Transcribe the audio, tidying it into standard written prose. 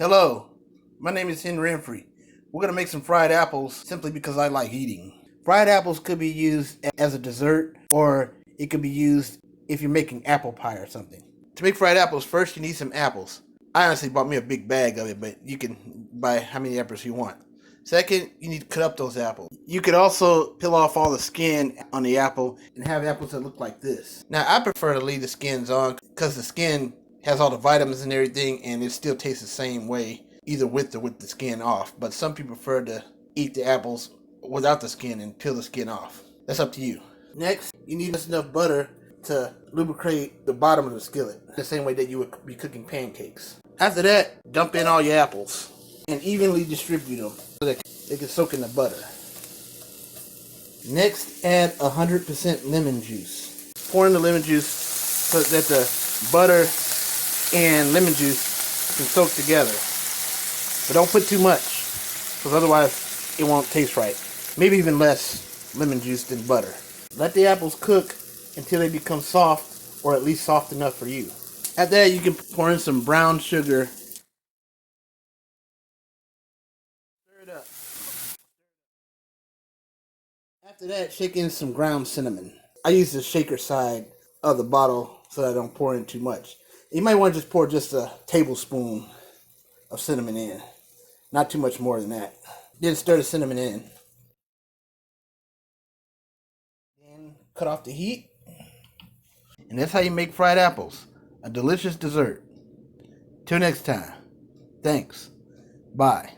Hello, my name is Emphrey. We're going to make some fried apples simply because I like eating. Fried apples could be used as a dessert, or it could be used if you're making apple pie or something. To make fried apples, first you need some apples. I honestly bought me a big bag of it, but you can buy how many apples you want. Second, you need to cut up those apples. You could also peel off all the skin on the apple and have apples that look like this. Now, I prefer to leave the skins on because the skin has all the vitamins and everything, and it still tastes the same way, either with or with the skin off. But some people prefer to eat the apples without the skin and peel the skin off. That's up to you. Next, you need just enough butter to lubricate the bottom of the skillet, the same way that you would be cooking pancakes. After that, dump in all your apples and evenly distribute them so that they can soak in the butter. Next, add 100% lemon juice. Pour in the lemon juice so that the butter and lemon juice can soak together. But don't put too much, because otherwise it won't taste right. Maybe even less lemon juice than butter. Let the apples cook until they become soft, or at least soft enough for you. After that, you can pour in some brown sugar. Stir it up. After that, shake in some ground cinnamon. I use the shaker side of the bottle so that I don't pour in too much. You might want to just pour just a tablespoon of cinnamon in. Not too much more than that. Then stir the cinnamon in. Then cut off the heat. And that's how you make fried apples. A delicious dessert. Till next time. Thanks. Bye.